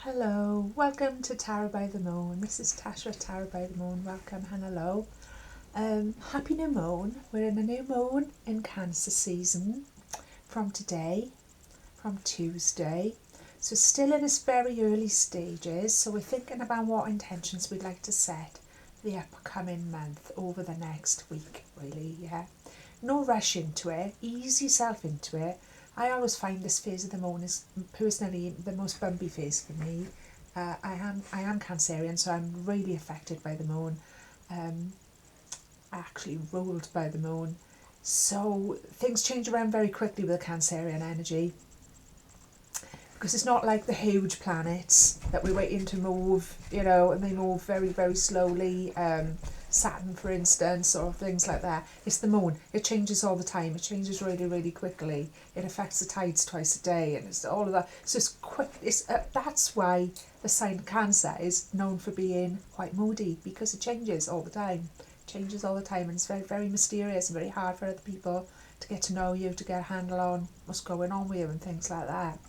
Hello, welcome to Tarot by the Moon. This is Tasha at Tarot by the Moon. Welcome and hello. Happy new moon. We're in a new moon in Cancer season from today, from Tuesday. So still in its very early stages. So we're thinking about what intentions we'd like to set for the upcoming month over the next week, really, yeah. No rush into it. Ease yourself into it. I always find this phase of the moon is personally the most bumpy phase for me. I am Cancerian, so I'm really affected by the moon. I actually ruled by the moon, so things change around very quickly with the Cancerian energy because it's not like the huge planets that we're waiting to move, and they move very, very slowly. Saturn, for instance, or things like that. It's the moon. It changes all the time. It changes really, really quickly. It affects the tides twice a day, and it's all of that. So it's quick. That's why the sign Cancer is known for being quite moody, because it changes all the time. Changes all the time, and it's very, very mysterious and very hard for other people to get to know you, to get a handle on what's going on with you and things like that.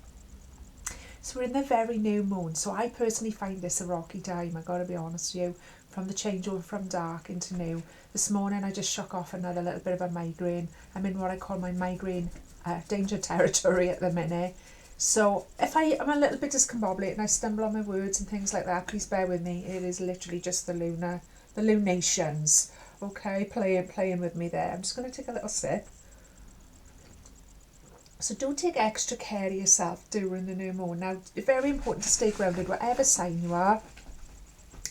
So we're in the very new moon. So I personally find this a rocky time, I gotta be honest with you, from the changeover from dark into new. This morning I just shook off another little bit of a migraine. I'm in what I call my migraine danger territory at the minute. So if I am a little bit discombobulated and I stumble on my words and things like that, please bear with me. It is literally just the lunations, okay, playing with me there. I'm just going to take a little sip. So do take extra care of yourself during the new moon. Now, it's very important to stay grounded, whatever sign you are.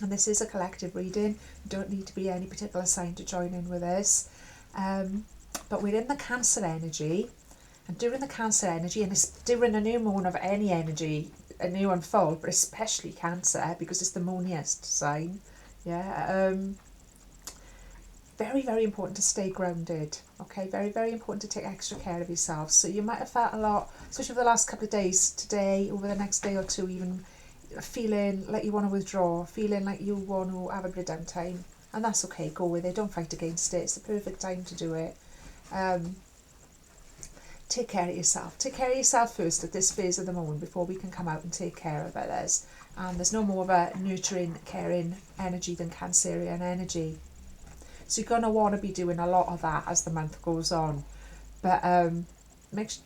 And this is a collective reading. You don't need to be any particular sign to join in with this. But we're in the Cancer energy. And during the Cancer energy, and it's during a new moon of any energy, a new unfold, but especially Cancer, because it's the mooniest sign. Yeah. Very, very important to stay grounded. Okay, very, very important to take extra care of yourself. So you might have felt a lot, especially over the last couple of days, today, over the next day or two, even feeling like you want to withdraw, feeling like you want to have a bit of downtime. And that's okay, go with it, don't fight against it. It's the perfect time to do it. Take care of yourself. Take care of yourself first at this phase of the moon before we can come out and take care of others. And there's no more of a nurturing, caring energy than Cancerian energy. So you're going to want to be doing a lot of that as the month goes on. But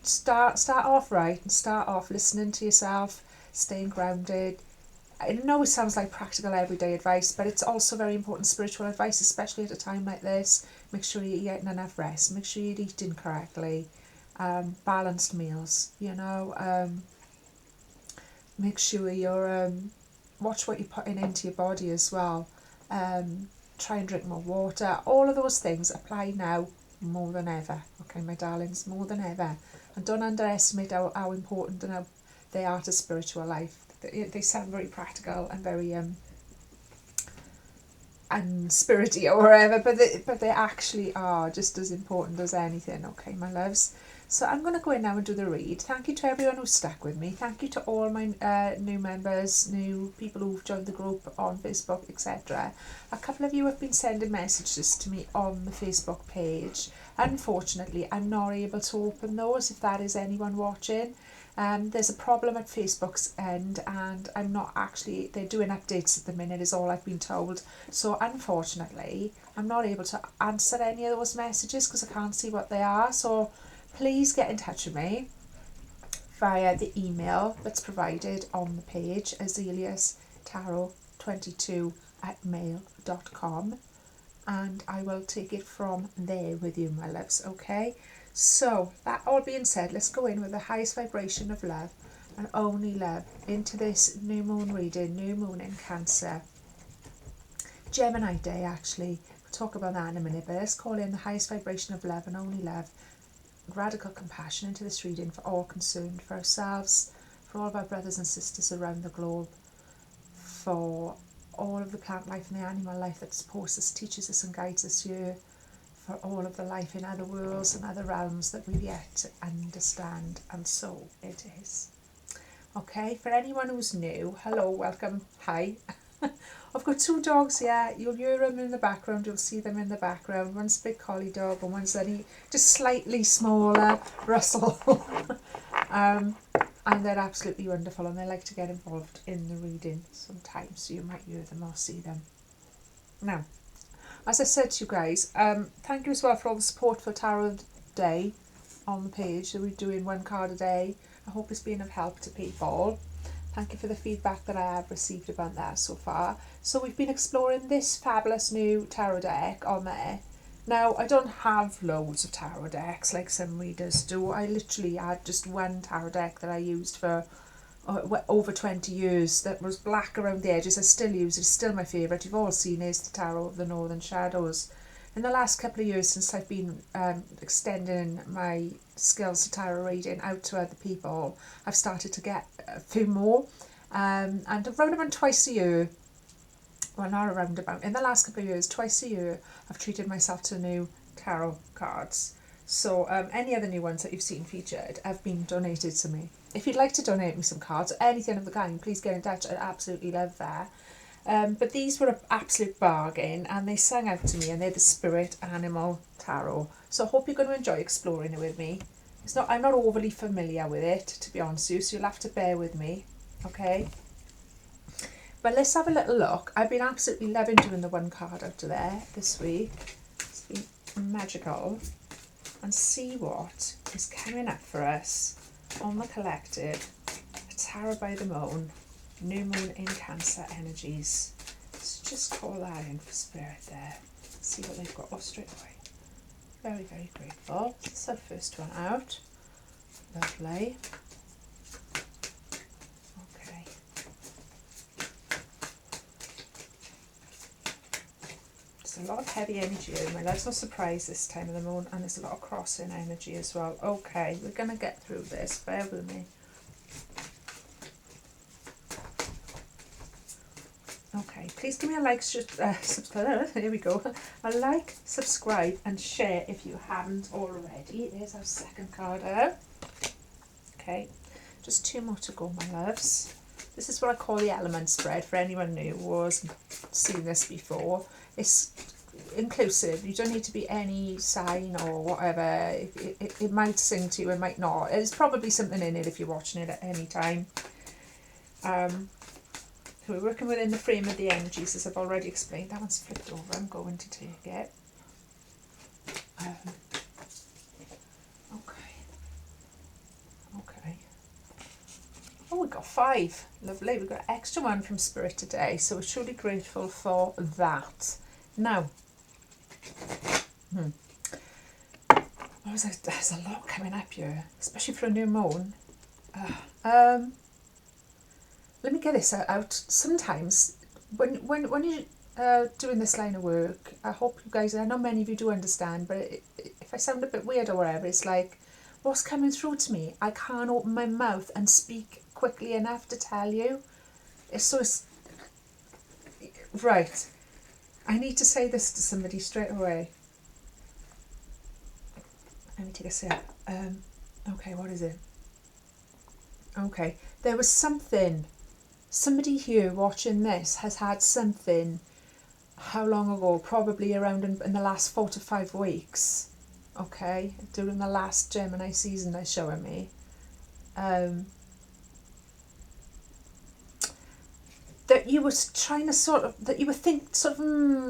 start off right and start off listening to yourself, staying grounded. I know it sounds like practical everyday advice, but it's also very important spiritual advice, especially at a time like this. Make sure you're getting enough rest. Make sure you're eating correctly. Balanced meals, make sure you're watch what you're putting into your body as well. Try and drink more water. All of those things apply now more than ever. Okay, my darlings, more than ever. And don't underestimate how important and how they are to spiritual life. They sound very practical and very unspirity or whatever, but they actually are just as important as anything. Okay, my loves. So I'm going to go in now and do the read. Thank you to everyone who's stuck with me. Thank you to all my new members, new people who've joined the group on Facebook, etc. A couple of you have been sending messages to me on the Facebook page. Unfortunately, I'm not able to open those if that is anyone watching. There's a problem at Facebook's end, and I'm not actually, they're doing updates at the minute is all I've been told. So unfortunately, I'm not able to answer any of those messages because I can't see what they are. So please get in touch with me via the email that's provided on the page, azeliastarot22@mail.com, and I will take it from there with you, my loves, okay? So, that all being said, let's go in with the highest vibration of love and only love into this new moon reading, new moon in Cancer. Gemini day, actually. We'll talk about that in a minute, but let's call in the highest vibration of love and only love, radical compassion into this reading for all concerned, for ourselves, for all of our brothers and sisters around the globe, for all of the plant life and the animal life that supports us, teaches us and guides us here, for all of the life in other worlds and other realms that we've yet to understand, and so it is. Okay, for anyone who's new, hello, welcome, hi. I've got two dogs here. You'll hear them in the background, you'll see them in the background. One's a big collie dog and one's just slightly smaller, Russell. and they're absolutely wonderful, and they like to get involved in the reading sometimes, so you might hear them or see them. Now, as I said to you guys, thank you as well for all the support for Tarot Day on the page. So we're doing 1 card a day. I hope it's been of help to people. Thank you for the feedback that I have received about that so far. So we've been exploring this fabulous new tarot deck on there. Now, I don't have loads of tarot decks like some readers do. I literally had just one tarot deck that I used for over 20 years that was black around the edges. I still use it. It's still my favourite. You've all seen it. It's the Tarot of the Northern Shadows. In the last couple of years, since I've been extending my skills to tarot reading out to other people, I've started to get a few more. And around about twice a year, well, not around about, in the last couple of years, twice a year, I've treated myself to new tarot cards. So any other new ones that you've seen featured have been donated to me. If you'd like to donate me some cards or anything of the kind, please get in touch. I'd absolutely love that. But these were an absolute bargain, and they sang out to me, and they're the Spirit Animal Tarot. So I hope you're going to enjoy exploring it with me. I'm not overly familiar with it, to be honest with you, so you'll have to bear with me, okay? But let's have a little look. I've been absolutely loving doing the 1 card out of there this week. It's been magical. And see what is coming up for us on the collective. Tarot by the Moon. New Moon in Cancer energies. So just call that in for Spirit there. See what they've got. Oh, straight away. Very, very grateful. This is our first one out. Lovely. Okay. There's a lot of heavy energy in my life's no surprise this time of the moon, and there's a lot of crossing energy as well. Okay, we're going to get through this. Bear with me. Okay, please give me a like, subscribe, here we go, a like, subscribe and share if you haven't already. There's our second card out. Okay, just 2 more to go, my loves. This is what I call the element spread for anyone new who hasn't seen this before. It's inclusive, you don't need to be any sign or whatever. It might sing to you, it might not. There's probably something in it if you're watching it at any time. So we're working within the frame of the energies, as I've already explained. That one's flipped over. I'm going to take it. Okay. Oh, we got 5. Lovely. We've got an extra one from Spirit today, so we're truly grateful for that. Now, there's a lot coming up here, especially for a new moon. Let me get this out. Sometimes when you're doing this line of work, I hope you guys, I know many of you do understand, but if I sound a bit weird or whatever, it's like, what's coming through to me? I can't open my mouth and speak quickly enough to tell you. Right. I need to say this to somebody straight away. Let me take a sip. Okay, what is it? Okay, there was something. Somebody here watching this has had something, how long ago? Probably around in the last 4 to 5 weeks, okay? During the last Gemini season they're showing me. That you were trying to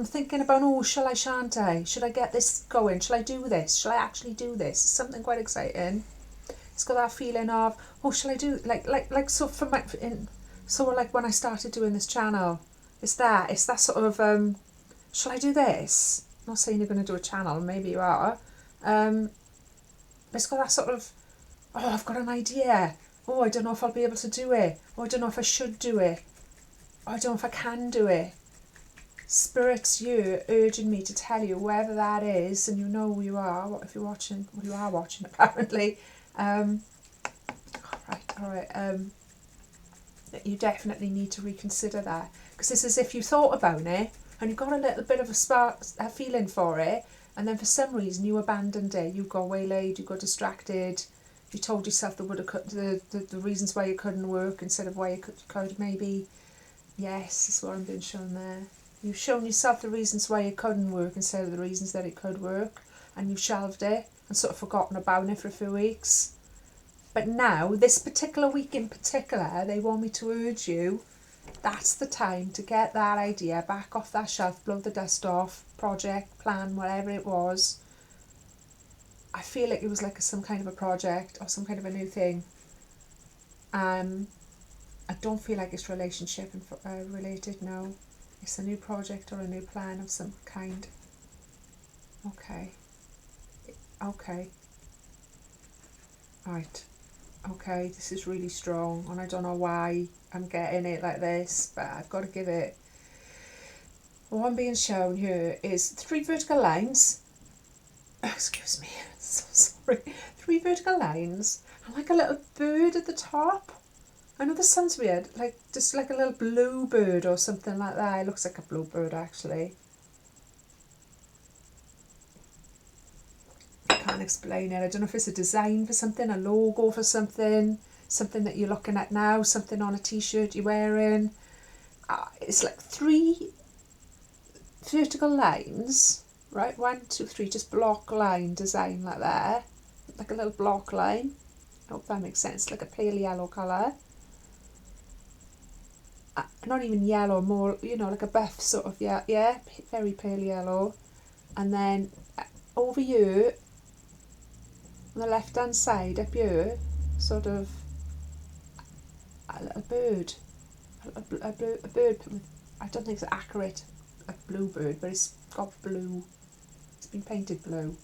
thinking about, oh, shall I, shan't I? Should I get this going? Shall I do this? Shall I actually do this? Something quite exciting. It's got that feeling of, oh, shall I do, so for my... So like when I started doing this channel, it's that sort of, shall I do this? I'm not saying you're going to do a channel, maybe you are. It's got that sort of, oh, I've got an idea. Oh, I don't know if I'll be able to do it. Oh, I don't know if I should do it. Oh, I don't know if I can do it. Spirit's you urging me to tell you, wherever that is, and you know who you are, if you're watching, well, you are watching apparently. All right. You definitely need to reconsider that, because it's as if you thought about it and you got a little bit of a feeling for it, and then for some reason you abandoned it. You got waylaid, you got distracted, you told yourself the reasons why you couldn't work instead of why you could maybe. Yes, that's what I'm being shown there. You've shown yourself the reasons why you couldn't work instead of the reasons that it could work, and you've shelved it and sort of forgotten about it for a few weeks. But now, this particular week in particular, they want me to urge you, that's the time to get that idea back off that shelf, blow the dust off, project, plan, whatever it was. I feel like it was like some kind of a project or some kind of a new thing. I don't feel like it's relationship related, no. It's a new project or a new plan of some kind. Okay. Right. Okay, this is really strong, and I don't know why I'm getting it like this, but I've got to give it. What I'm being shown here is 3 vertical lines. Excuse me, so sorry. 3 vertical lines, and like a little bird at the top. I know this sounds weird, like just like a little blue bird or something like that. It looks like a blue bird actually. I can't explain it. I don't know if it's a design for something, a logo for something, something that you're looking at now, something on a t-shirt you're wearing. It's like 3 vertical lines, right? 1, 2, 3, just block line design like that, like a little block line. I hope that makes sense. Like a pale yellow colour. Not even yellow, more, like a buff sort of, yeah, very pale yellow. And then over here, on the left hand side up here, sort of a little bird, a bird. I don't think it's accurate, a blue bird, but it's got blue. It's been painted blue,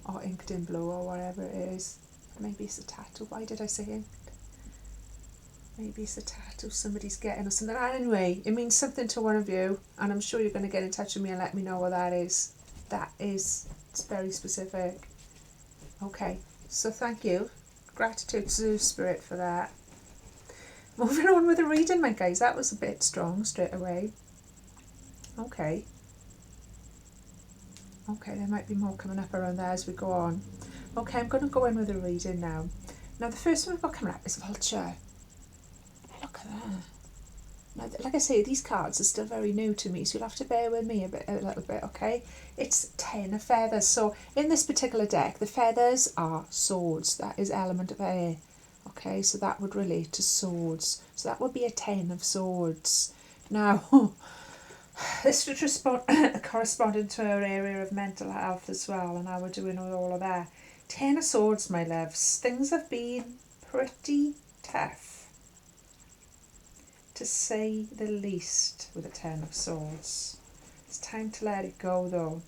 or inked in blue, or whatever it is. Maybe it's a tattoo. Why did I say inked? Maybe it's a tattoo somebody's getting or something. Anyway, it means something to one of you, and I'm sure you're going to get in touch with me and let me know what that is. It's very specific. Okay, so thank you. Gratitude to Spirit for that. Moving on with the reading, my guys. That was a bit strong straight away. Okay, there might be more coming up around there as we go on. Okay, I'm going to go in with the reading now. Now, the first one we've got coming up is Vulture. Look at that. Now, like I say, these cards are still very new to me, so you'll have to bear with me a little bit, okay? It's 10 of feathers. So in this particular deck, the feathers are swords. That is element of air. Okay, so that would relate to swords. So that would be a 10 of swords. Now, this would corresponding to our area of mental health as well, and how we're doing with all of that. 10 of swords, my loves. Things have been pretty tough, to say the least, with a 10 of swords. It's time to let it go, though.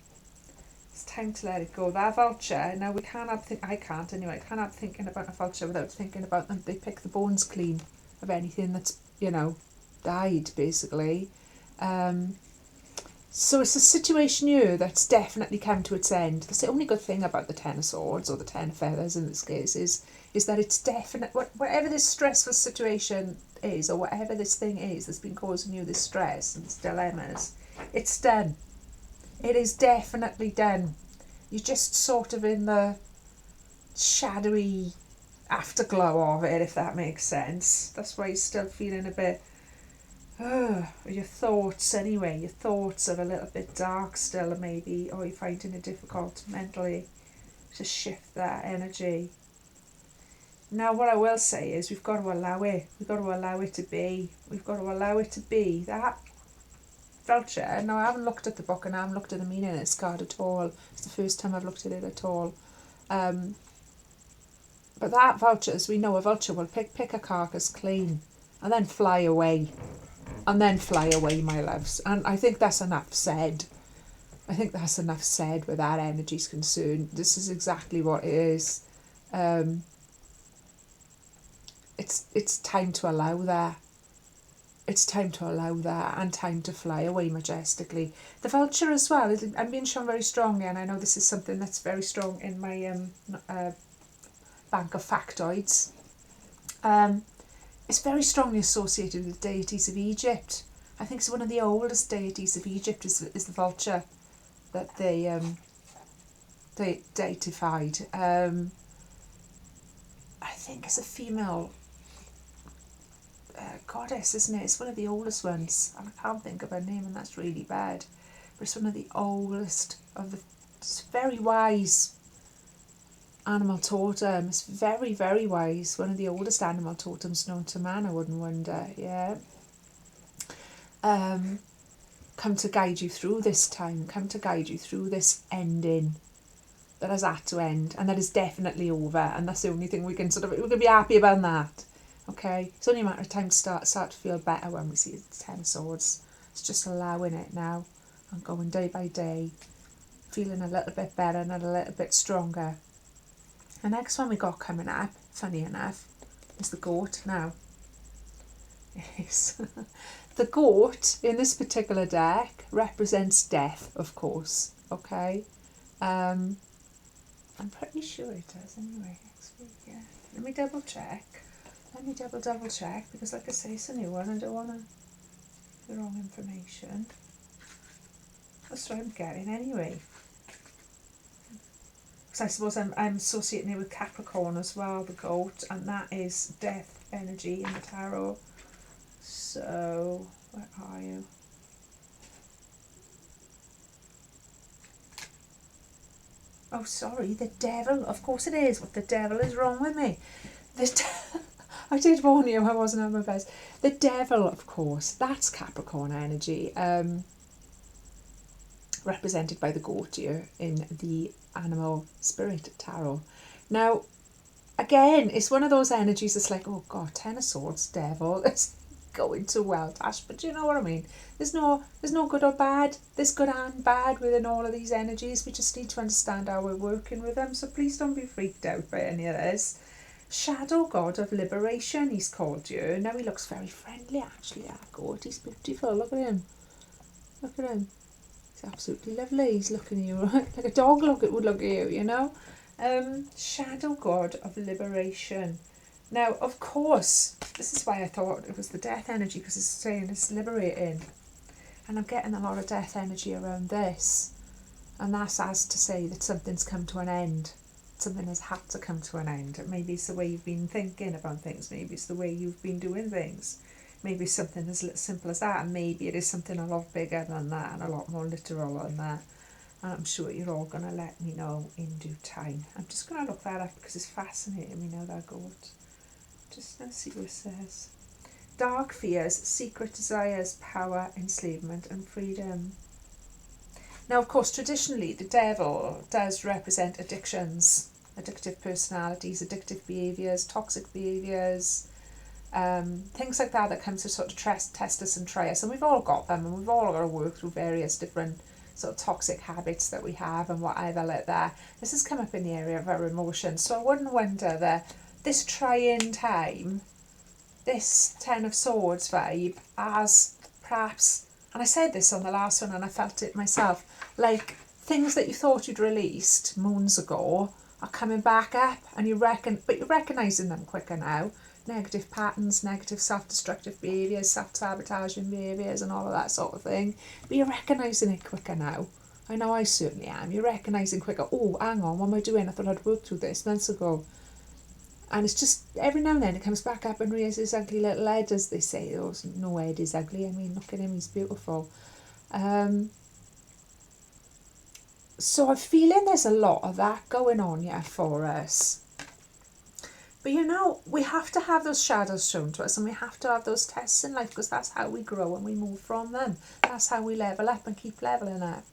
It's time to let it go. That vulture, now I can't help thinking about a vulture without thinking about them. They pick the bones clean of anything that's, died, basically. So it's a situation here that's definitely come to its end. That's the only good thing about the 10 of swords, or the 10 of feathers in this case, is that it's definite. Whatever this stressful situation is, or whatever this thing is that's been causing you this stress and this dilemmas, it's done. It is definitely done. You're just sort of in the shadowy afterglow of it, if that makes sense. That's why you're still feeling a bit, your thoughts anyway. Your thoughts are a little bit dark still, maybe, or you're finding it difficult mentally to shift that energy. Now, what I will say is we've got to allow it. We've got to allow it to be. We've got to allow it to be. That vulture, now I haven't looked at the book and I haven't looked at the meaning of this card at all. It's the first time I've looked at it at all. But that vulture, as we know, a vulture will pick a carcass clean and then fly away. And then fly away, my loves. And I think that's enough said. I think that's enough said where that energy's concerned. This is exactly what it is. It's time to allow that. It's time to allow that, and time to fly away majestically. The vulture as well, I'm being shown very strongly, and I know this is something that's very strong in my bank of factoids. It's very strongly associated with the deities of Egypt. I think it's one of the oldest deities of Egypt is the vulture that they deified. I think it's a female goddess, isn't it? It's one of the oldest ones, and I can't think of her name, and that's really bad. But it's one of the oldest of the very wise animal totem. It's very, very wise. One of the oldest animal totems known to man, I wouldn't wonder. Yeah. Come to guide you through this time. Come to guide you through this ending that has had to end, and that is definitely over. And that's the only thing we can be happy about that. Okay, it's only a matter of time to start to feel better when we see the Ten of Swords. It's just allowing it now and going day by day, feeling a little bit better and a little bit stronger. The next one we got coming up, funny enough, is the goat now. Yes. The goat in this particular deck represents death, of course. Okay. I'm pretty sure it does anyway. Yeah. Let me double check. Double check, because like I say, it's a new one. I don't want to give the wrong information. That's what I'm getting anyway. Because I suppose I'm associating it with Capricorn as well, the goat, and that is death energy in the tarot. So, where are you? Oh, sorry, the devil. Of course it is. What the devil is wrong with me? I did warn you I wasn't on my best. The devil, of course, that's Capricorn energy, represented by the goat here in the Animal Spirit Tarot. Now, again, it's one of those energies that's like, oh God, Ten of Swords, devil, it's going too well, Tash, but you know what I mean? There's no good or bad. There's good and bad within all of these energies. We just need to understand how we're working with them, so please don't be freaked out by any of this. Shadow God of Liberation, he's called you. Now he looks very friendly, actually, that goat. He's beautiful. Look at him. Look at him. He's absolutely lovely. He's looking at you like a dog would look at you, you know. Shadow God of Liberation. Now, of course, this is why I thought it was the death energy, because it's saying it's liberating. And I'm getting a lot of death energy around this. And that's as to say that something's come to an end. Something has had to come to an end. Maybe it's the way you've been thinking about things. Maybe it's the way you've been doing things. Maybe something as simple as that. And maybe it is something a lot bigger than that and a lot more literal than that. And I'm sure you're all going to let me know in due time. I'm just going to look that up because it's fascinating me now, that goat. Just let's see what it says. Dark fears, secret desires, power, enslavement and freedom. Now, of course, traditionally, the devil does represent addictions, addictive personalities, addictive behaviours, toxic behaviours, things like that come to sort of test us and try us. And we've all got them, and we've all got to work through various different sort of toxic habits that we have and whatever like that. This has come up in the area of our emotions. So I wouldn't wonder that this trying time, this Ten of Swords vibe, as perhaps, and I said this on the last one and I felt it myself, like things that you thought you'd released moons ago are coming back up, and you're recognising them quicker now. Negative patterns, negative self-destructive behaviours, self-sabotaging behaviours and all of that sort of thing. But you're recognising it quicker now. I know I certainly am. You're recognising quicker, oh, hang on, what am I doing? I thought I'd worked through this months ago. And it's just, every now and then it comes back up and rears its ugly little head, as they say. Oh, no head is ugly. I mean, look at him, he's beautiful. So I'm feeling there's a lot of that going on here for us. But you know, we have to have those shadows shown to us, and we have to have those tests in life, because that's how we grow and we move from them. That's how we level up and keep leveling up.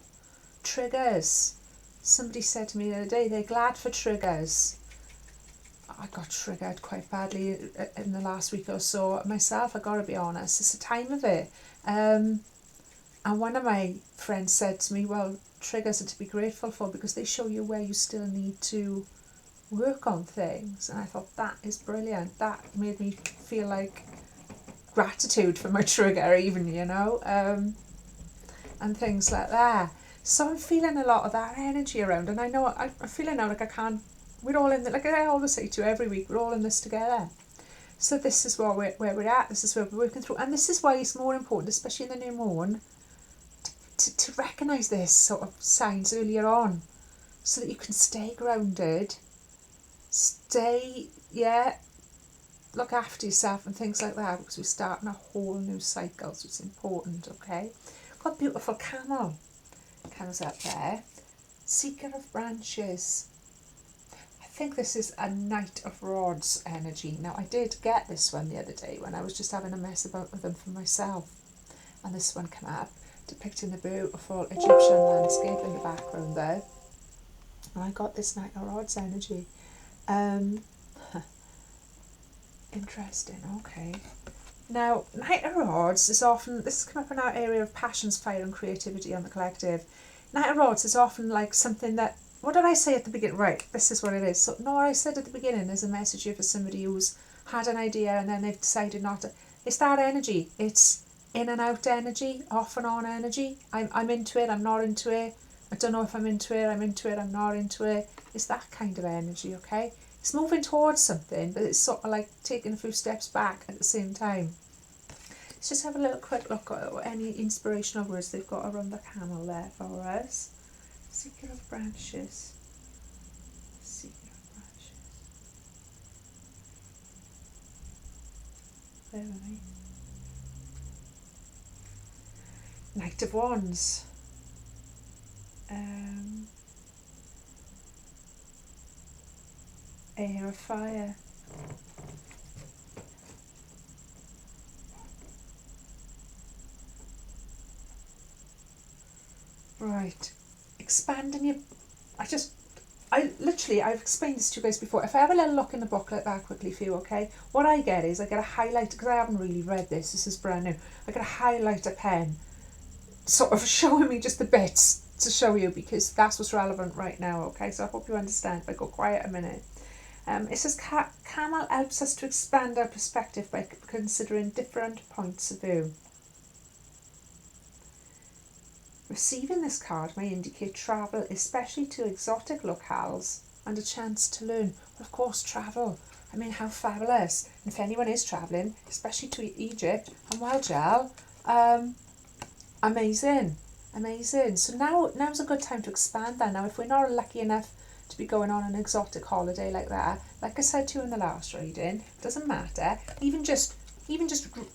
Triggers. Somebody said to me the other day, they're glad for triggers. I got triggered quite badly in the last week or so myself, I got to be honest. It's the time of it. And one of my friends said to me, well, triggers are to be grateful for because they show you where you still need to work on things. And I thought, that is brilliant. That made me feel like gratitude for my trigger even, you know, and things like that. So I'm feeling a lot of that energy around, and I know I'm feeling now like I can't. We're all in, like I always say to you every week, we're all in this together. So this is where we're at, this is where we're working through. And this is why it's more important, especially in the new moon, to recognise this sort of signs earlier on, so that you can stay grounded, look after yourself and things like that, because we're starting a whole new cycle, so it's important, okay? Got a beautiful camel. Camel's up there. Seeker of branches. think this is a Knight of Rods energy. Now, I did get this one the other day when I was just having a mess about with them for myself. And this one came up, depicting the beautiful Egyptian landscape in the background there. And I got this Knight of Rods energy. Interesting, okay. Now, Knight of Rods is often, this has come up in our area of passions, fire and creativity on the collective. Knight of Rods is often like something that, what did I say at the beginning? Right, this is what it is. So, no, what I said at the beginning is a message here for somebody who's had an idea and then they've decided not to. It's that energy. It's in and out energy, off and on energy. I'm into it, I'm not into it. I don't know if I'm into it, I'm not into it. It's that kind of energy, okay? It's moving towards something, but it's sort of like taking a few steps back at the same time. Let's just have a little quick look at any inspirational words they've got around the camel there for us. Seeker of branches. Seeker of branches. There with me. Knight of Wands. Air of Fire. Right, expanding your, I've explained this to you guys before. If I have a little look in the booklet that quickly for you, okay, what I get is I get a highlight, because I haven't really read this is brand new, I get a highlighter pen sort of showing me just the bits to show you, because that's what's relevant right now, okay, so I hope you understand if I go quiet a minute. It says Camel helps us to expand our perspective by considering different points of view. Receiving this card may indicate travel, especially to exotic locales, and a chance to learn. Well, of course, travel. I mean, how fabulous. And if anyone is travelling, especially to Egypt, and well, gel, amazing. Amazing. So now's a good time to expand that. Now, if we're not lucky enough to be going on an exotic holiday like that, like I said to you in the last reading, it doesn't matter. Even just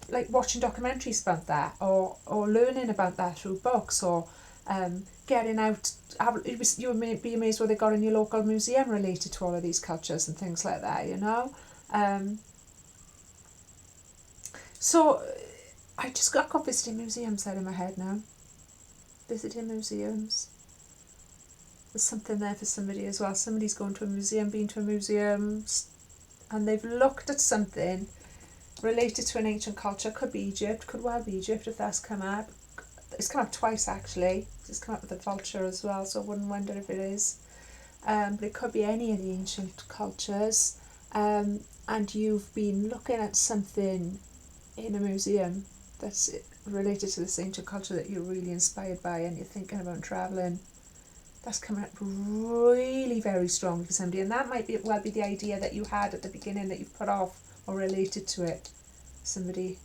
like watching documentaries about that, or learning about that through books, or getting out. You would be amazed what they got in your local museum related to all of these cultures and things like that, you know. So I got visiting museums out in my head now. Visiting museums. There's something there for somebody as well. Somebody's going to a museum, been to a museum, and they've looked at something related to an ancient culture. Could be Egypt, could well be Egypt if that's come up. It's come up twice actually. It's come up with the vulture as well, so I wouldn't wonder if it is. But it could be any of the ancient cultures. And you've been looking at something in a museum that's related to this ancient culture that you're really inspired by, and you're thinking about travelling. That's coming up really very strongly for somebody, and that might be the idea that you had at the beginning that you've put off or related to it. Somebody,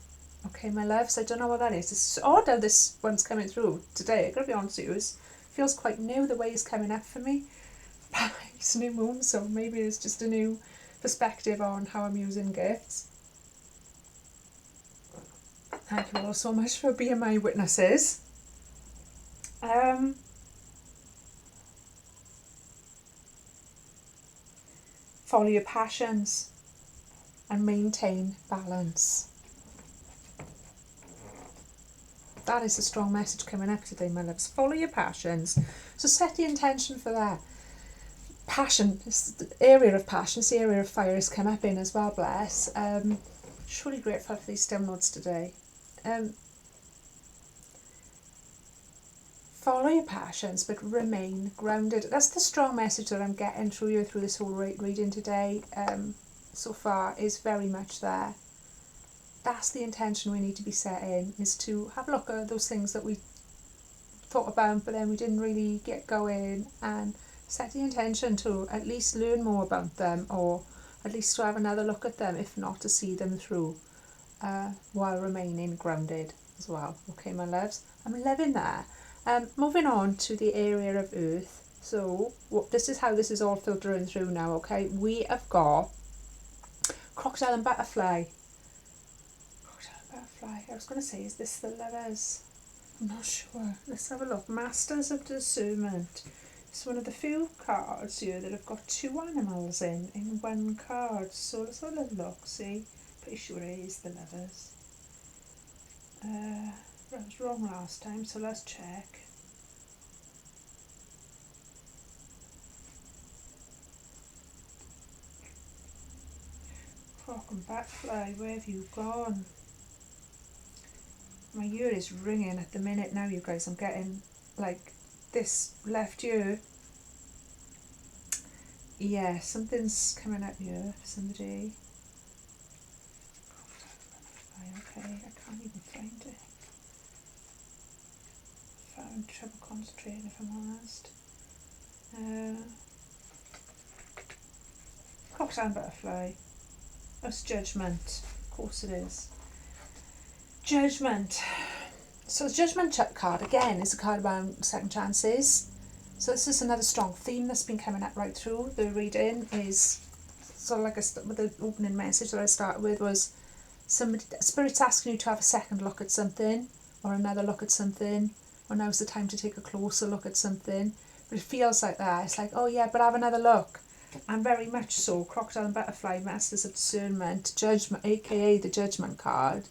okay, my loves, I don't know what that is. It's odd how this one's coming through today. I've got to be honest with you, it feels quite new the way it's coming up for me. It's new moon, so maybe it's just a new perspective on how I'm using gifts. Thank you all so much for being my witnesses. Follow your passions and maintain balance. That is a strong message coming up today, my loves. Follow your passions. So set the intention for that. Passion, is the area of passion, it's the area of fire has come up in as well, bless. Truly grateful for these downloads today. Follow your passions, but remain grounded. That's the strong message that I'm getting through this whole reading today. So far is very much there. That's the intention we need to be setting, is to have a look at those things that we thought about, but then we didn't really get going, and set the intention to at least learn more about them, or at least to have another look at them, if not to see them through, while remaining grounded as well. Okay, my loves, I'm loving that. Moving on to the area of earth. So this is how this is all filtering through now, okay? We have got crocodile and butterfly. Crocodile and butterfly. I was going to say, is this the lovers? I'm not sure. Let's have a look. Masters of discernment. It's one of the few cards here that have got two animals in one card. So let's have a little look, see? Pretty sure it is the Lovers. I was wrong last time, so let's check. Croc and Batfly, where have you gone? My ear is ringing at the minute now, you guys. I'm getting like this left ear. Yeah, something's coming up here for somebody. Okay, I can't even find it. Found trouble concentrating, if I'm honest. Crocodile and Butterfly. That's Judgment. Of course it is. Judgment. So the Judgment card, again, is a card about second chances. So this is another strong theme that's been coming up right through. The reading is sort of like with the opening message that I started with was Spirit's asking you to have a second look at something, or another look at something, or now's the time to take a closer look at something. But it feels like that. It's like, oh yeah, but have another look. And very much so, Crocodile and Butterfly, Masters of Discernment, Judgment, aka the Judgment card.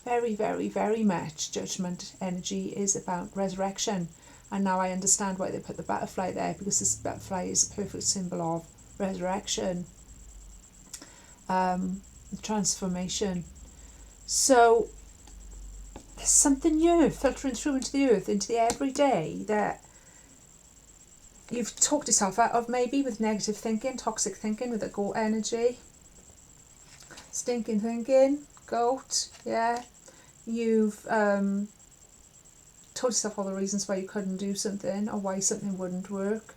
Very, very, very much Judgment energy is about resurrection. And now I understand why they put the butterfly there, because this butterfly is a perfect symbol of resurrection, transformation. So there's something new filtering through into the earth, into the everyday, that you've talked yourself out of, maybe with negative thinking, toxic thinking, with the goat energy, stinking thinking, goat, yeah. You've told yourself all the reasons why you couldn't do something or why something wouldn't work.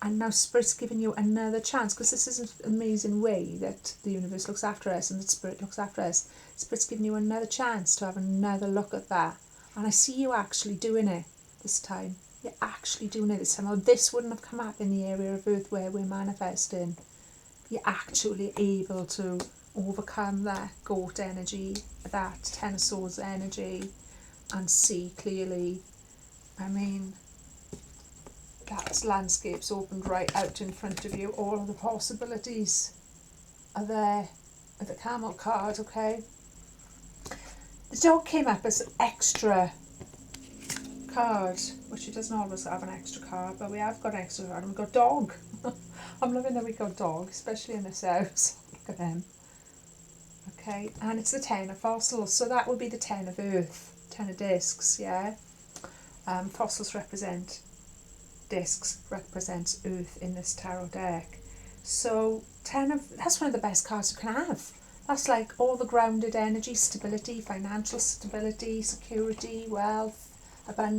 And now Spirit's giving you another chance, because this is an amazing way that the universe looks after us and that Spirit looks after us. Spirit's giving you another chance to have another look at that. And I see you actually doing it this time. You're actually doing it this time. Or this wouldn't have come up in the area of Earth where we're manifesting. You're actually able to overcome that goat energy, that Ten of Swords energy, and see clearly. I mean, that landscape's opened right out in front of you. All of the possibilities are there with the Camel card, okay? The dog came up as an extra card, which it doesn't always have an extra card, but we have got an extra card and we've got dog. I'm loving that we got dog, especially in this house. Look at them. Okay, and it's the 10 of fossils, so that would be the 10 of earth, 10 of discs, yeah? Fossils represent discs, represents earth in this tarot deck. So that's one of the best cards you can have. That's like all the grounded energy, stability, financial stability, security, wealth, abundance.